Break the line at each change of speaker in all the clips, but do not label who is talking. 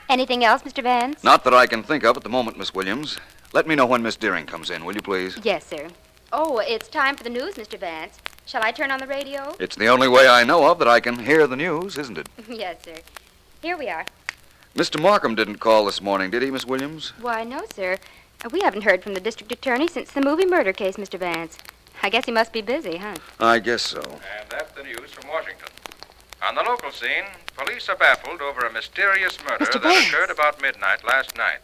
Anything else, Mr. Vance?
Not that I can think of at the moment, Miss Williams. Let me know when Miss Deering comes in, will you please?
Yes, sir. Oh, it's time for the news, Mr. Vance. Shall I turn on the radio?
It's the only way I know of that I can hear the news, isn't it?
Yes, sir. Here we are.
Mr. Markham didn't call this morning, did he, Miss Williams?
Why, no, sir. We haven't heard from the district attorney since the movie murder case, Mr. Vance. I guess he must be busy, huh?
I guess so.
And that's the news from Washington. On the local scene, police are baffled over a mysterious murder
Mr.
that
Vance.
occurred about midnight last night.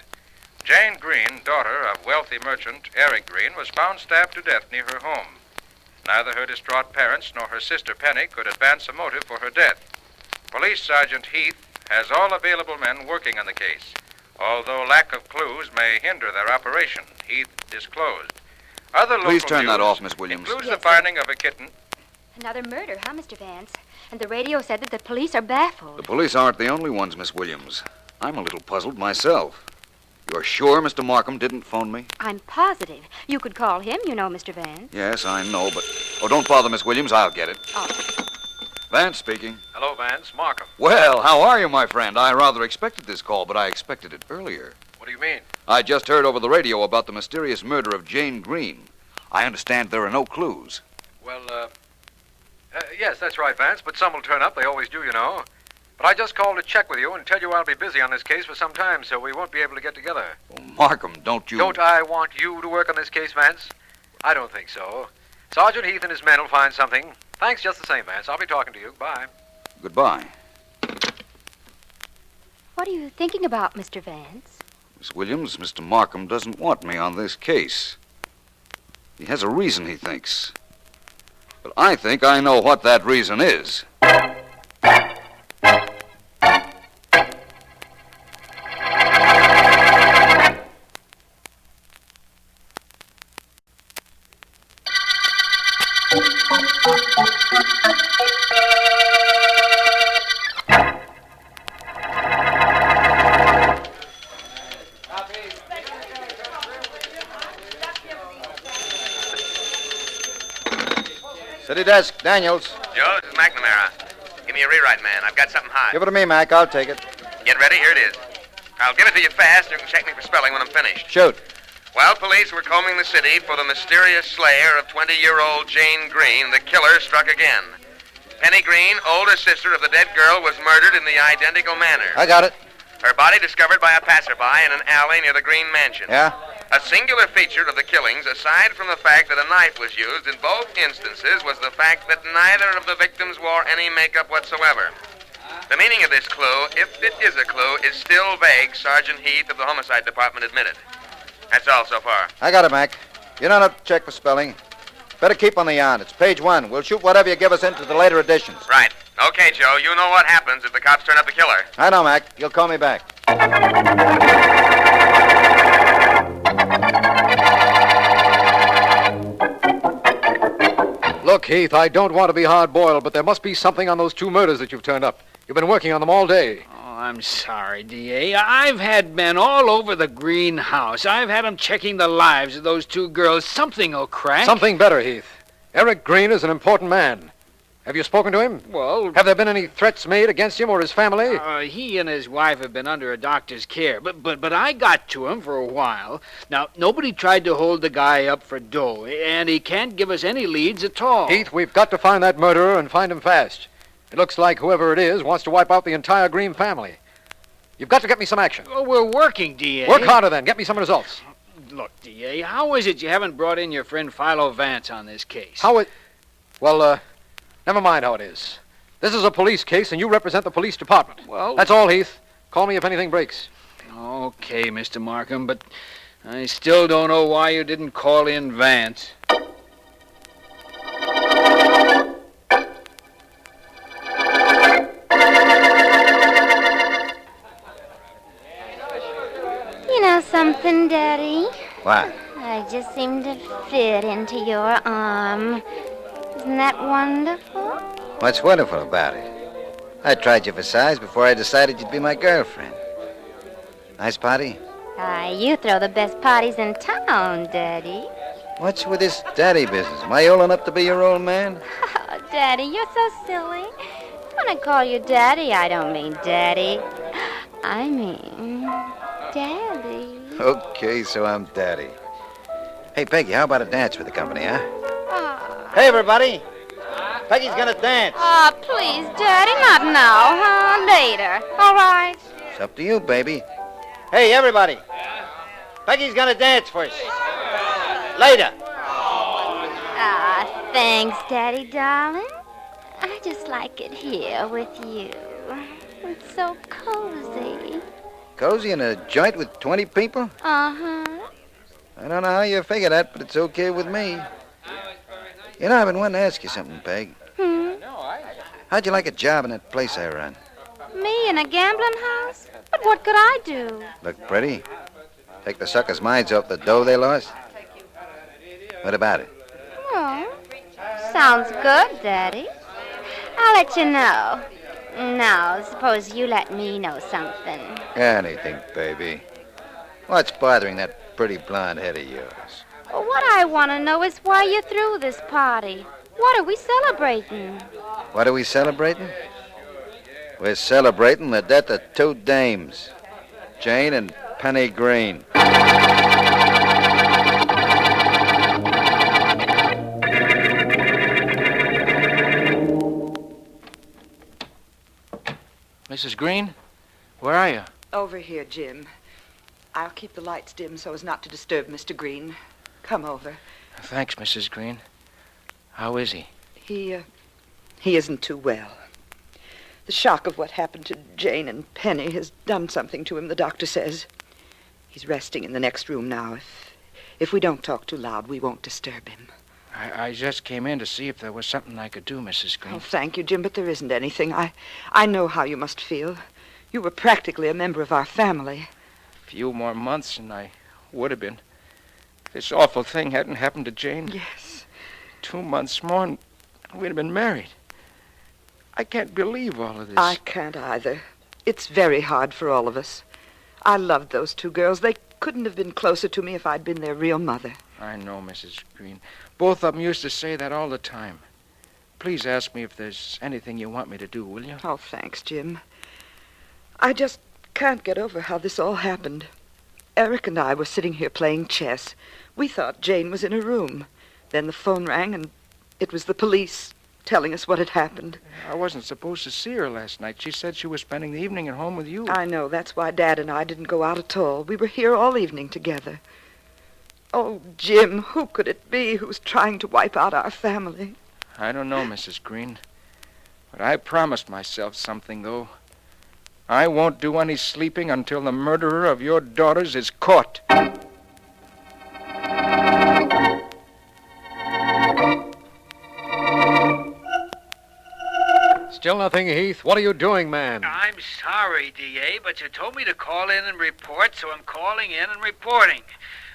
Jane Green, daughter of wealthy merchant Eric Green, was found stabbed to death near her home. Neither her distraught parents nor her sister Penny could advance a motive for her death. Police Sergeant Heath has all available men working on the case. Although lack of clues may hinder their operation, Heath disclosed. Other local
Please turn that
news
off, Miss Williams.
includes
Yes,
the finding of a kitten.
Another murder, huh, Mr. Vance? And the radio said that the police are baffled.
The police aren't the only ones, Miss Williams. I'm a little puzzled myself. You're sure Mr. Markham didn't phone me?
I'm positive. You could call him, you know, Mr. Vance.
Yes, I know, but... Oh, don't bother, Miss Williams. I'll get it.
Oh.
Vance speaking.
Hello, Vance. Markham.
Well, how are you, my friend? I rather expected this call, but I expected it earlier.
What do you mean?
I just heard over the radio about the mysterious murder of Jane Green. I understand there are no clues.
Well, yes, that's right, Vance, but some will turn up. They always do, you know. But I just called to check with you and tell you I'll be busy on this case for some time, so we won't be able to get together.
Oh, Markham, don't you...
Don't I want you to work on this case, Vance? I don't think so. Sergeant Heath and his men will find something. Thanks just the same, Vance. I'll be talking to you. Bye.
Goodbye.
What are you thinking about, Mr. Vance?
Miss Williams, Mr. Markham doesn't want me on this case. He has a reason, he thinks. But I think I know what that reason is.
City desk, Daniels.
Joe, this is McNamara. Give me a rewrite, man. I've got something hot.
Give it to me, Mac. I'll take it.
Get ready. Here it is. I'll give it to you fast. You can check me for spelling when I'm finished.
Shoot.
While police were combing the city for the mysterious slayer of 20-year-old Jane Green, the killer struck again. Penny Green, older sister of the dead girl, was murdered in the identical manner.
I got it.
Her body discovered by a passerby in an alley near the Green Mansion.
Yeah?
A singular feature of the killings, aside from the fact that a knife was used in both instances, was the fact that neither of the victims wore any makeup whatsoever. The meaning of this clue, if it is a clue, is still vague, Sergeant Heath of the Homicide Department admitted. That's all so far.
I got it, Mac. You don't have to check for spelling. Better keep on the yarn. It's page 1. We'll shoot whatever you give us into the later editions.
Right. Okay, Joe, you know what happens if the cops turn up the killer.
I know, Mac. You'll call me back.
Look, Heath, I don't want to be hard-boiled, but there must be something on those two murders that you've turned up. You've been working on them all day.
Oh, I'm sorry, D.A. I've had men all over the greenhouse. I've had them checking the lives of those two girls. Something will crack.
Something better, Heath. Eric Green is an important man. Have you spoken to him?
Well,
Have there been any threats made against him or his family?
he and his wife have been under a doctor's care, but I got to him for a while. Now, nobody tried to hold the guy up for dough, and he can't give us any leads at all.
Heath, we've got to find that murderer and find him fast. It looks like whoever it is wants to wipe out the entire Green family. You've got to get me some action.
Oh, we're working, D.A.
Work harder then. Get me some results.
Look, D.A., how is it you haven't brought in your friend Philo Vance on this case?
Well, never mind how it is. This is a police case, and you represent the police department.
Well...
That's all, Heath. Call me if anything breaks.
Okay, Mr. Markham, but I still don't know why you didn't call in Vance.
You know something, Daddy?
What?
I just seem to fit into your arm. Isn't that wonderful?
What's wonderful about it? I tried you for size before I decided you'd be my girlfriend. Nice party?
You throw the best parties in town, Daddy.
What's with this daddy business? Am I old enough to be your old man?
Oh, Daddy, you're so silly. When I call you Daddy, I don't mean Daddy. I mean Daddy.
Okay, so I'm daddy. Hey, Peggy, how about a dance with the company, huh?
Oh,
Hey, everybody. Peggy's gonna dance.
Please, Daddy, not now, huh? Later. All right.
It's up to you, baby. Hey, everybody. Peggy's gonna dance first. Later.
Thanks, Daddy, darling. I just like it here with you. It's so cozy.
Cozy in a joint with 20 people?
Uh-huh.
I don't know how you figure that, but it's okay with me. You know, I've been wanting to ask you something, Peg. How'd you like a job in that place I run?
Me in a gambling house? But what could I do?
Look pretty. Take the suckers' minds off the dough they lost. What about it?
Oh, sounds good, Daddy. I'll let you know. Now, suppose you let me know something.
Anything, baby. What's bothering that pretty blonde head of yours?
Well, what I want to know is why you threw this party. What are we celebrating?
What are we celebrating? We're celebrating the death of two dames, Jane and Penny Green.
Mrs. Green, where are you?
Over here, Jim. I'll keep the lights dim so as not to disturb Mr. Green. Come over.
Thanks, Mrs. Green. How is he?
He isn't too well. The shock of what happened to Jane and Penny has done something to him, the doctor says. He's resting in the next room now. If we don't talk too loud, we won't disturb him.
I just came in to see if there was something I could do, Mrs. Green.
Oh, thank you, Jim, but there isn't anything. I know how you must feel. You were practically a member of our family.
A few more months and I would have been. If this awful thing hadn't happened to Jane.
Yes.
2 months more and we'd have been married. I can't believe all of this.
I can't either. It's very hard for all of us. I loved those two girls. They couldn't have been closer to me if I'd been their real mother.
I know, Mrs. Green. Both of them used to say that all the time. Please ask me if there's anything you want me to do, will you?
Oh, thanks, Jim. I just can't get over how this all happened. Eric and I were sitting here playing chess. We thought Jane was in her room. Then the phone rang, and it was the police telling us what had happened.
I wasn't supposed to see her last night. She said she was spending the evening at home with you.
I know. That's why Dad and I didn't go out at all. We were here all evening together. Oh, Jim, who could it be who's trying to wipe out our family?
I don't know, Mrs. Green. But I promised myself something, though. I won't do any sleeping until the murderer of your daughters is caught.
Still nothing, Heath. What are you doing, man?
I'm sorry, D.A., but you told me to call in and report, so I'm calling in and reporting.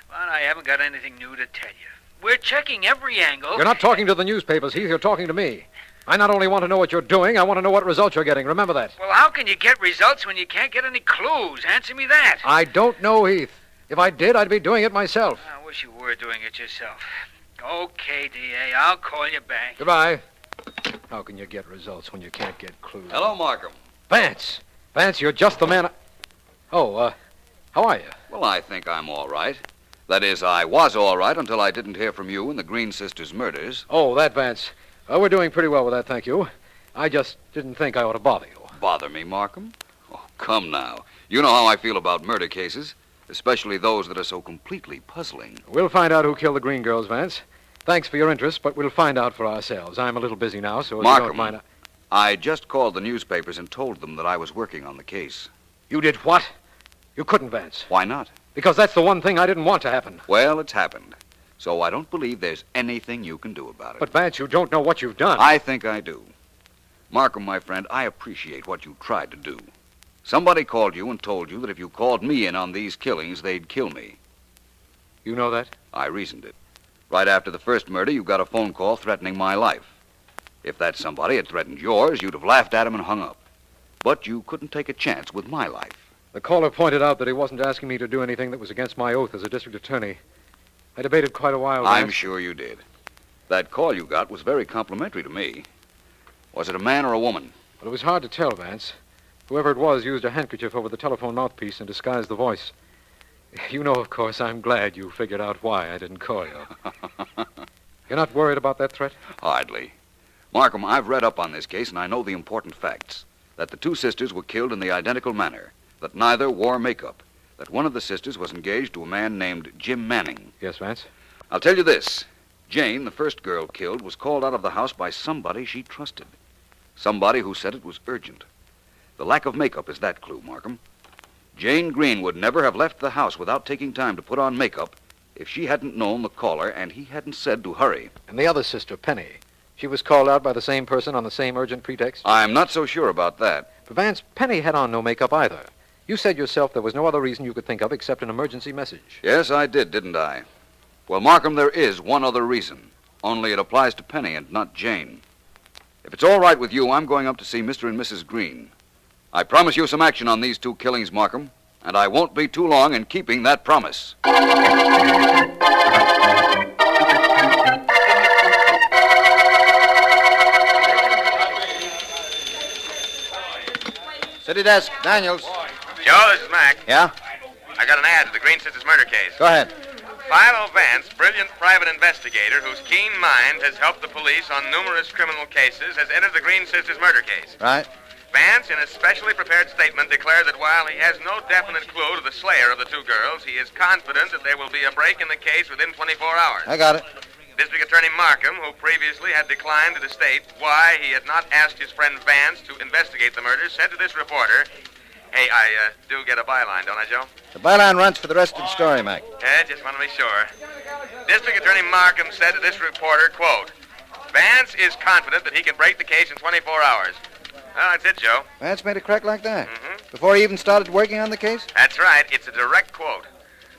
But I haven't got anything new to tell you. We're checking every angle.
You're not talking to the newspapers, Heath. You're talking to me. I not only want to know what you're doing, I want to know what results you're getting. Remember that.
Well, how can you get results when you can't get any clues? Answer me that.
I don't know, Heath. If I did, I'd be doing it myself.
I wish you were doing it yourself. Okay, D.A., I'll call you back.
Goodbye. How can you get results when you can't get clues?
Hello, Markham.
Vance. Vance, you're just the man how are you?
Well, I think I'm all right. That is, I was all right until I didn't hear from you in the Green sisters' murders.
Oh, that, Vance. We're doing pretty well with that, thank you. I just didn't think I ought to bother you.
Bother me, Markham? Oh, come now. You know how I feel about murder cases, especially those that are so completely puzzling.
We'll find out who killed the Green girls, Vance. Thanks for your interest, but we'll find out for ourselves. I'm a little busy now, so if you don't mind...
I just called the newspapers and told them that I was working on the case.
You did what? You couldn't, Vance.
Why not?
Because that's the one thing I didn't want to happen.
Well, it's happened. So I don't believe there's anything you can do about it.
But, Vance, you don't know what you've done.
I think I do. Markham, my friend, I appreciate what you tried to do. Somebody called you and told you that if you called me in on these killings, they'd kill me.
You know that?
I reasoned it. Right after the first murder, you got a phone call threatening my life. If that somebody had threatened yours, you'd have laughed at him and hung up. But you couldn't take a chance with my life.
The caller pointed out that he wasn't asking me to do anything that was against my oath as a district attorney. I debated quite a while.
I'm sure you did. That call you got was very complimentary to me. Was it a man or a woman?
Well, it was hard to tell, Vance. Whoever it was used a handkerchief over the telephone mouthpiece and disguised the voice. You know, of course, I'm glad you figured out why I didn't call you. You're not worried about that threat?
Hardly. Markham, I've read up on this case, and I know the important facts. That the two sisters were killed in the identical manner. That neither wore makeup. That one of the sisters was engaged to a man named Jim Manning.
Yes, Vance?
I'll tell you this. Jane, the first girl killed, was called out of the house by somebody she trusted. Somebody who said it was urgent. The lack of makeup is that clue, Markham. Jane Green would never have left the house without taking time to put on makeup if she hadn't known the caller and he hadn't said to hurry.
And the other sister, Penny, she was called out by the same person on the same urgent pretext?
I'm not so sure about that.
But Vance, Penny had on no makeup either. You said yourself there was no other reason you could think of except an emergency message.
Yes, I did, didn't I? Well, Markham, there is one other reason. Only it applies to Penny and not Jane. If it's all right with you, I'm going up to see Mr. and Mrs. Green. I promise you some action on these two killings, Markham, and I won't be too long in keeping that promise.
City desk, Daniels.
Joe, this is Mac.
Yeah?
I got an ad to the Green Sisters murder case.
Go ahead.
Philo Vance, brilliant private investigator whose keen mind has helped the police on numerous criminal cases, has entered the Green Sisters murder case.
Right.
Vance, in a specially prepared statement, declared that while he has no definite clue to the slayer of the two girls, he is confident that there will be a break in the case within 24 hours.
I got it.
District Attorney Markham, who previously had declined to state why he had not asked his friend Vance to investigate the murder, said to this reporter, "Hey, I do get a byline, don't I, Joe?"
The byline runs for the rest of the story, Mac.
Just want to be sure. District Attorney Markham said to this reporter, quote, "Vance is confident that he can break the case in 24 hours. Well, that's it, Joe.
Vance made a crack like that?
Mm-hmm.
Before he even started working on the case?
That's right. It's a direct quote.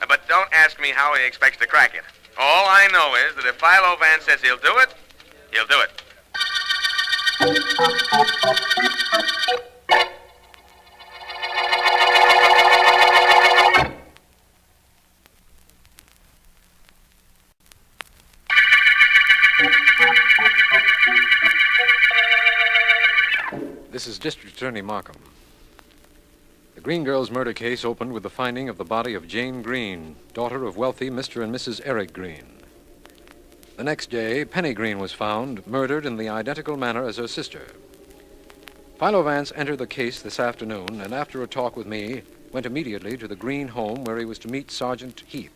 But don't ask me how he expects to crack it. All I know is that if Philo Vance says he'll do it, he'll do it.
This is District Attorney Markham. The Green Girls' murder case opened with the finding of the body of Jane Green, daughter of wealthy Mr. and Mrs. Eric Green. The next day, Penny Green was found, murdered in the identical manner as her sister. Philo Vance entered the case this afternoon, and after a talk with me, went immediately to the Green home where he was to meet Sergeant Heath.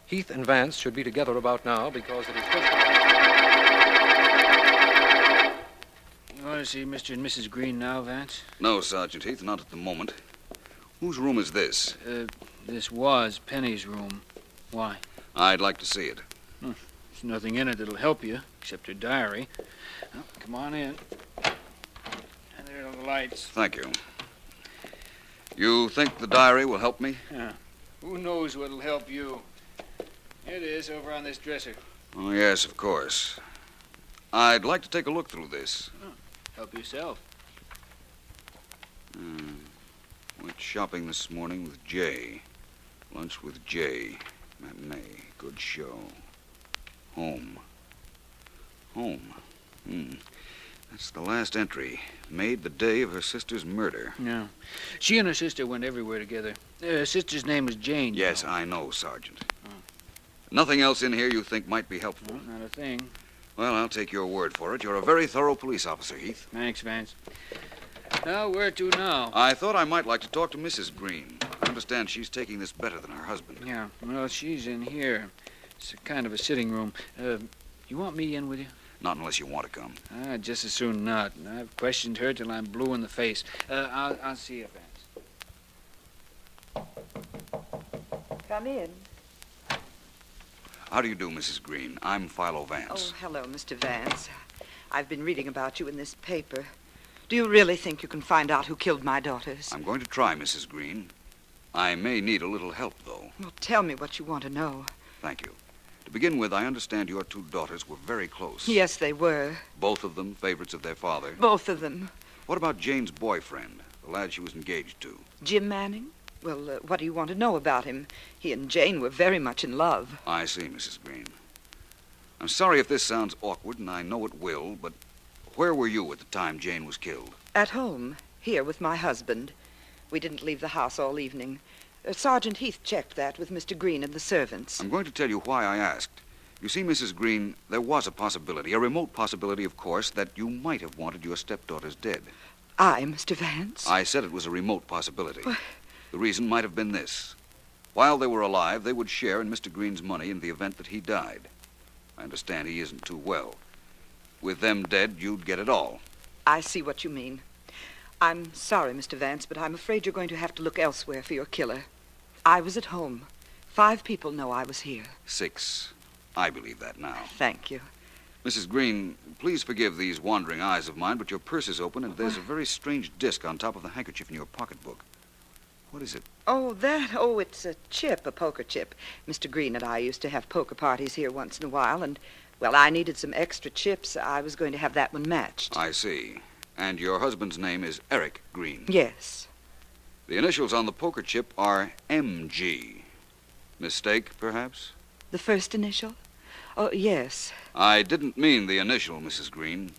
Heath and Vance should be together about now because it is just...
You want to see Mr. and Mrs. Green now, Vance?
No, Sergeant Heath, not at the moment. Whose room is this?
This was Penny's room. Why?
I'd like to see it.
There's nothing in it that'll help you, except her diary. Well, come on in. And there are the lights.
Thank you. You think the diary will help me?
Yeah. Who knows what'll help you? Here it is, over on this dresser.
Oh, yes, of course. I'd like to take a look through this.
Help yourself.
Went shopping this morning with Jay. Lunch with Jay. Matinee. Good show. Home. That's the last entry. Made the day of her sister's murder.
Yeah. She and her sister went everywhere together. Her sister's name was Jane.
Yes, I know, Sergeant. Nothing else in here you think might be helpful?
No, not a thing.
Well, I'll take your word for it. You're a very thorough police officer, Heath.
Thanks, Vance. Now, where to now?
I thought I might like to talk to Mrs. Green. I understand she's taking this better than her husband.
Yeah, well, she's in here. It's a kind of a sitting room. You want me in with you?
Not unless you want to come.
Just as soon not. I've questioned her till I'm blue in the face. I'll see you, Vance.
Come in.
How do you do, Mrs. Green? I'm Philo Vance.
Oh, hello, Mr. Vance. I've been reading about you in this paper. Do you really think you can find out who killed my daughters?
I'm going to try, Mrs. Green. I may need a little help, though.
Well, tell me what you want to know.
Thank you. To begin with, I understand your two daughters were very close.
Yes, they were.
Both of them favorites of their father.
Both of them.
What about Jane's boyfriend, the lad she was engaged to?
Jim Manning? Well, what do you want to know about him? He and Jane were very much in love.
I see, Mrs. Green. I'm sorry if this sounds awkward, and I know it will, but where were you at the time Jane was killed?
At home, here with my husband. We didn't leave the house all evening. Sergeant Heath checked that with Mr. Green and the servants.
I'm going to tell you why I asked. You see, Mrs. Green, there was a possibility, a remote possibility, of course, that you might have wanted your stepdaughters dead.
I, Mr. Vance?
I said it was a remote possibility.
What?
The reason might have been this. While they were alive, they would share in Mr. Green's money in the event that he died. I understand he isn't too well. With them dead, you'd get it all.
I see what you mean. I'm sorry, Mr. Vance, but I'm afraid you're going to have to look elsewhere for your killer. I was at home. 5 people know I was here.
6. I believe that now.
Thank you.
Mrs. Green, please forgive these wandering eyes of mine, but your purse is open and there's a very strange disc on top of the handkerchief in your pocketbook. What is it?
Oh, that? Oh, it's a chip, a poker chip. Mr. Green and I used to have poker parties here once in a while, and, well, I needed some extra chips. I was going to have that one matched.
I see. And your husband's name is Eric Green?
Yes.
The initials on the poker chip are MG. Mistake, perhaps?
The first initial? Oh, yes.
I didn't mean the initial, Mrs. Green.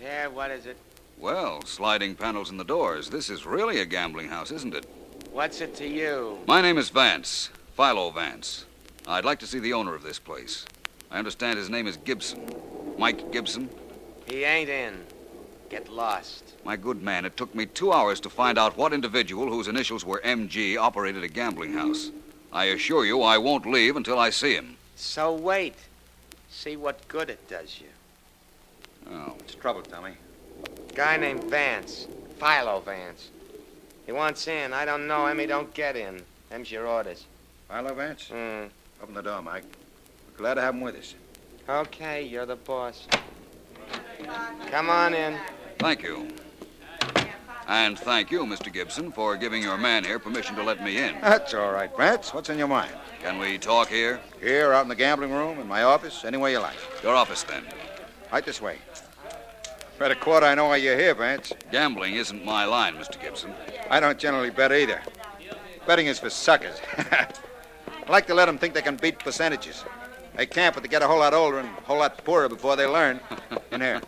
Yeah, what is it?
Well, sliding panels in the doors. This is really a gambling house, isn't it?
What's it to you?
My name is Vance, Philo Vance. I'd like to see the owner of this place. I understand his name is Gibson. Mike Gibson?
He ain't in. Get lost.
My good man, it took me 2 hours to find out what individual whose initials were MG operated a gambling house. I assure you I won't leave until I see him.
So wait. See what good it does you.
Oh.
What's the trouble, Tommy?
Guy named Vance. Philo Vance. He wants in. I don't know him. He don't get in. Them's your orders.
Philo Vance?
Hmm.
Open the door, Mike. We're glad to have him with us.
Okay, you're the boss. Come on in.
Thank you. And thank you, Mr. Gibson, for giving your man here permission to let me in.
That's all right, Vance. What's in your mind?
Can we talk here?
Here, out in the gambling room, in my office, any way you like.
Your office, then.
Right this way. Bet a quarter I know why you're here, Vance.
Gambling isn't my line, Mr. Gibson.
I don't generally bet either. Betting is for suckers. I like to let them think they can beat percentages. They can't, but they get a whole lot older and a whole lot poorer before they learn. In here.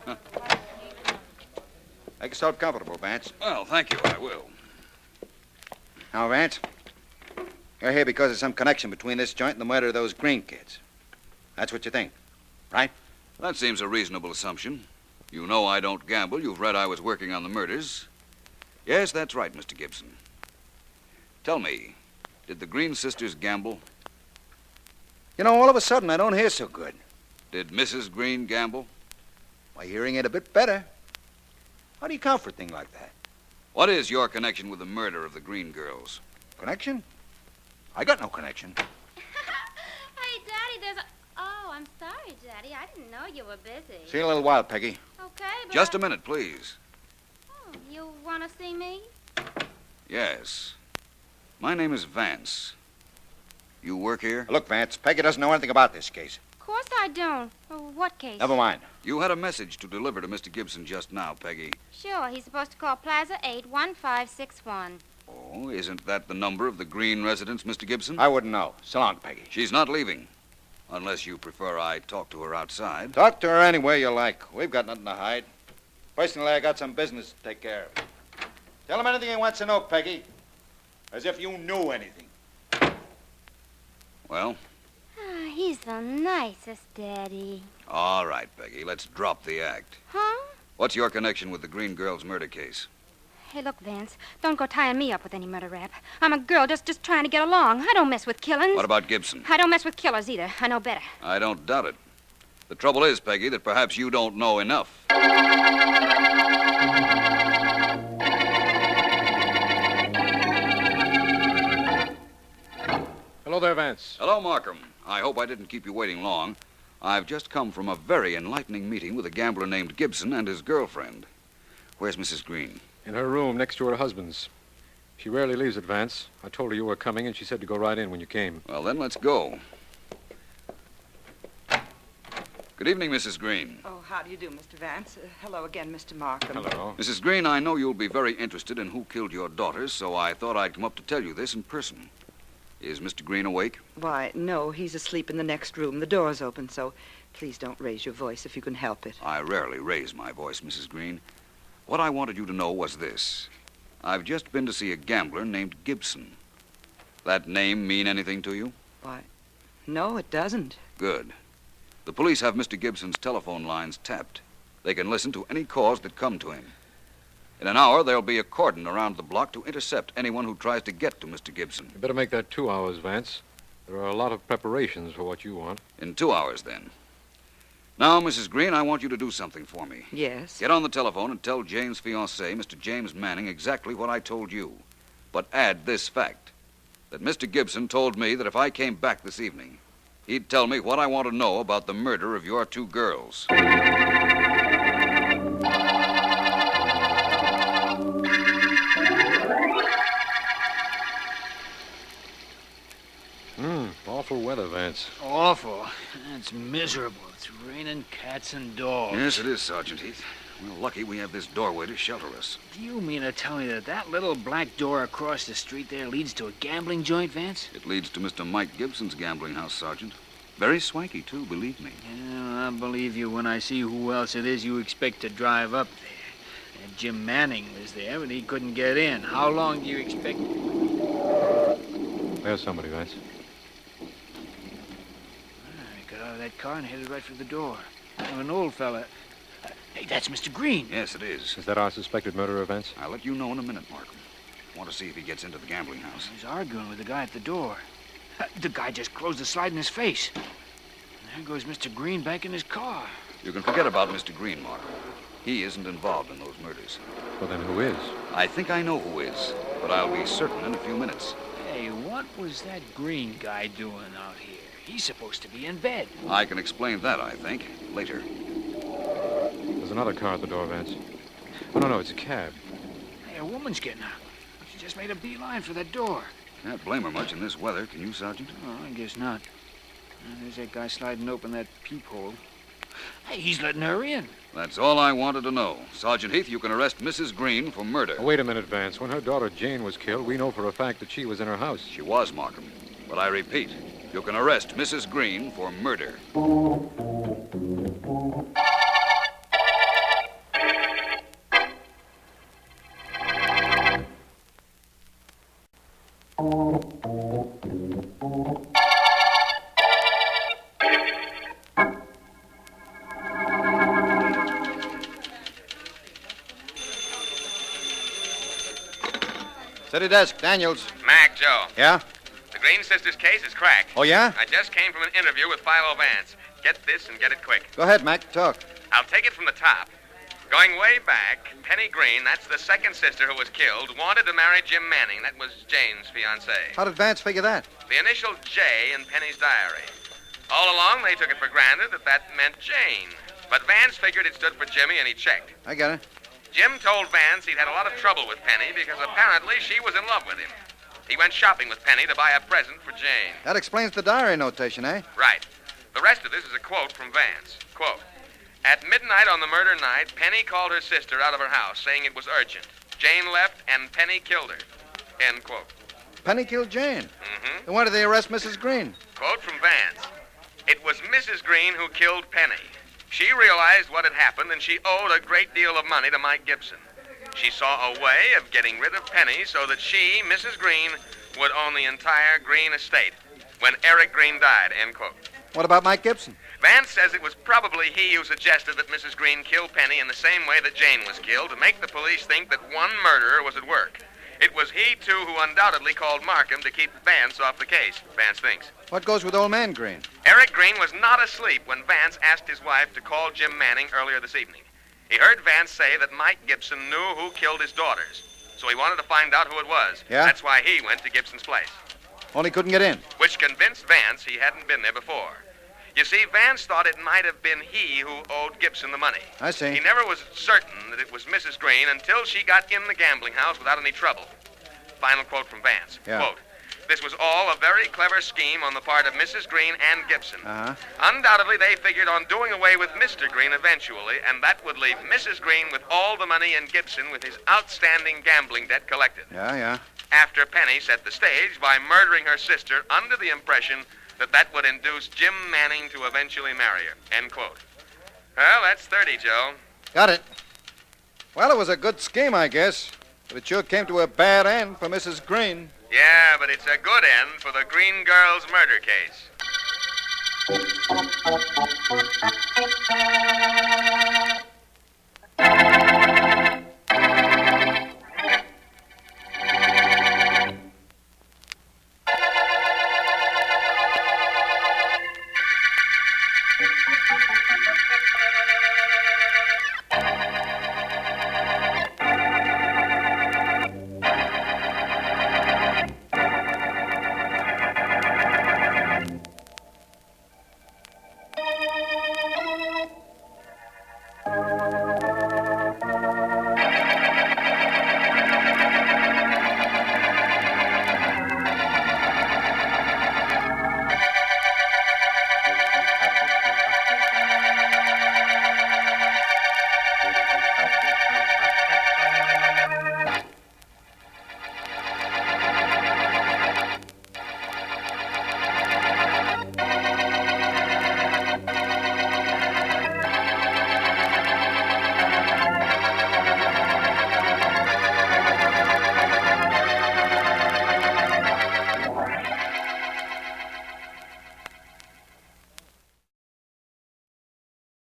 Make yourself comfortable, Vance.
Well, thank you, I will.
Now, Vance, you're here because of some connection between this joint and the murder of those Green kids. That's what you think, right?
That seems a reasonable assumption. You know I don't gamble. You've read I was working on the murders. Yes, that's right, Mr. Gibson. Tell me, did the Green sisters gamble?
You know, all of a sudden, I don't hear so good.
Did Mrs. Green gamble?
My hearing ain't a bit better. How do you count for a thing like that?
What is your connection with the murder of the Green girls?
Connection? I got no connection.
Hey, Daddy, there's a... Oh, I'm sorry, Daddy. I didn't know you were busy.
See you in a little while, Peggy.
Okay, but...
Just a minute, please.
Oh, you want to see me?
Yes. My name is Vance. You work here?
Look, Vance, Peggy doesn't know anything about this case.
Of course I don't. What case?
Never mind.
You had a message to deliver to Mr. Gibson just now, Peggy.
Sure, he's supposed to call Plaza 81561.
Oh, isn't that the number of the Green residence, Mr. Gibson?
I wouldn't know. So long, Peggy.
She's not leaving. Unless you prefer I talk to her outside.
Talk to her any way you like. We've got nothing to hide. Personally, I got some business to take care of. Tell him anything he wants to know, Peggy. As if you knew anything.
Well?
He's the nicest, Daddy.
All right, Peggy. Let's drop the act.
Huh?
What's your connection with the Green girls' murder case?
Hey, look, Vance, don't go tying me up with any murder rap. I'm a girl just trying to get along. I don't mess with killings.
What about Gibson?
I don't mess with killers either. I know better.
I don't doubt it. The trouble is, Peggy, that perhaps you don't know enough.
Hello there, Vance.
Hello, Markham. I hope I didn't keep you waiting long. I've just come from a very enlightening meeting with a gambler named Gibson and his girlfriend. Where's Mrs. Green?
In her room next to her husband's. She rarely leaves at Vance. I told her you were coming, and she said to go right in when you came.
Well, then let's go. Good evening, Mrs. Green.
Oh, how do you do, Mr. Vance? Hello again, Mr. Markham.
Hello.
Mrs. Green, I know you'll be very interested in who killed your daughters, so I thought I'd come up to tell you this in person. Is Mr. Green awake?
Why, no, he's asleep in the next room. The door's open, so please don't raise your voice if you can help it.
I rarely raise my voice, Mrs. Green. What I wanted you to know was this. I've just been to see a gambler named Gibson. That name mean anything to you?
Why, no, it doesn't.
Good. The police have Mr. Gibson's telephone lines tapped. They can listen to any calls that come to him. In an hour, there'll be a cordon around the block to intercept anyone who tries to get to Mr. Gibson.
You better make that 2 hours, Vance. There are a lot of preparations for what you want.
In 2 hours, then. Now, Mrs. Green, I want you to do something for me.
Yes?
Get on the telephone and tell Jane's fiancé, Mr. James Manning, exactly what I told you. But add this fact, that Mr. Gibson told me that if I came back this evening, he'd tell me what I want to know about the murder of your 2 girls.
Awful weather, Vance.
Awful. It's miserable. It's raining cats and dogs.
Yes, it is, Sergeant Heath. We're lucky we have this doorway to shelter us.
Do you mean to tell me that little black door across the street there leads to a gambling joint, Vance?
It leads to Mr. Mike Gibson's gambling house, Sergeant. Very swanky, too, believe me.
Yeah, I'll believe you when I see who else it is you expect to drive up there. And Jim Manning was there, but he couldn't get in. How long do you expect?
There's somebody, Vance.
He got out of that car and headed right for the door. An old fella. Hey, that's Mr. Green.
Yes, it is.
Is that our suspected murderer, Vance?
I'll let you know in a minute, Markham. I want to see if he gets into the gambling house.
He's arguing with the guy at the door. The guy just closed the slide in his face. And there goes Mr. Green back in his car.
You can forget about Mr. Green, Markham. He isn't involved in those murders.
Well, then who is?
I think I know who is, but I'll be certain in a few minutes.
Hey, what was that Green guy doing out here? He's supposed to be in bed.
I can explain that, I think, later.
There's another car at the door, Vance. Oh, no, it's a cab.
Hey, a woman's getting out. She just made a beeline for that door.
Can't blame her much in this weather, can you, Sergeant?
Oh, I guess not. There's that guy sliding open that peephole. Hey, he's letting her in.
That's all I wanted to know. Sergeant Heath, you can arrest Mrs. Green for murder.
Oh, wait a minute, Vance. When her daughter Jane was killed, we know for a fact that she was in her house.
She was, Markham. But I repeat, you can arrest Mrs. Green for murder.
City desk, Daniels.
Mac, Joe.
Yeah?
The Green sisters' case is cracked.
Oh, yeah?
I just came from an interview with Philo Vance. Get this and get it quick.
Go ahead, Mac. Talk.
I'll take it from the top. Going way back, Penny Green, that's the second sister who was killed, wanted to marry Jim Manning. That was Jane's fiancé.
How did Vance figure that?
The initials J in Penny's diary. All along, they took it for granted that meant Jane. But Vance figured it stood for Jimmy, and he checked.
I got it.
Jim told Vance he'd had a lot of trouble with Penny because apparently she was in love with him. He went shopping with Penny to buy a present for Jane.
That explains the diary notation, eh?
Right. The rest of this is a quote from Vance. Quote, "At midnight on the murder night, Penny called her sister out of her house, saying it was urgent. Jane left, and Penny killed her." End quote.
Penny killed Jane.
Mm-hmm.
Then why did they arrest Mrs. Green?
Quote from Vance. "It was Mrs. Green who killed Penny. She realized what had happened, and she owed a great deal of money to Mike Gibson. She saw a way of getting rid of Penny so that she, Mrs. Green, would own the entire Green estate when Eric Green died." End quote.
What about Mike Gibson?
Vance says it was probably he who suggested that Mrs. Green kill Penny in the same way that Jane was killed to make the police think that one murderer was at work. It was he, too, who undoubtedly called Markham to keep Vance off the case, Vance thinks.
What goes with old man Green?
Eric Green was not asleep when Vance asked his wife to call Jim Manning earlier this evening. He heard Vance say that Mike Gibson knew who killed his daughters, so he wanted to find out who it was.
Yeah?
That's why he went to Gibson's place.
Only couldn't get in.
Which convinced Vance he hadn't been there before. You see, Vance thought it might have been he who owed Gibson the money.
I see.
He never was certain that it was Mrs. Green until she got in the gambling house without any trouble. Final quote from Vance.
Yeah.
Quote, "This was all a very clever scheme on the part of Mrs. Green and Gibson.
Uh-huh.
Undoubtedly, they figured on doing away with Mr. Green eventually, and that would leave Mrs. Green with all the money and Gibson with his outstanding gambling debt collected.
Yeah.
After Penny set the stage by murdering her sister under the impression that would induce Jim Manning to eventually marry her." End quote. Well, that's 30, Joe.
Got it. Well, it was a good scheme, I guess. But it sure came to a bad end for Mrs. Green.
Yeah, but it's a good end for the Green Girls murder case.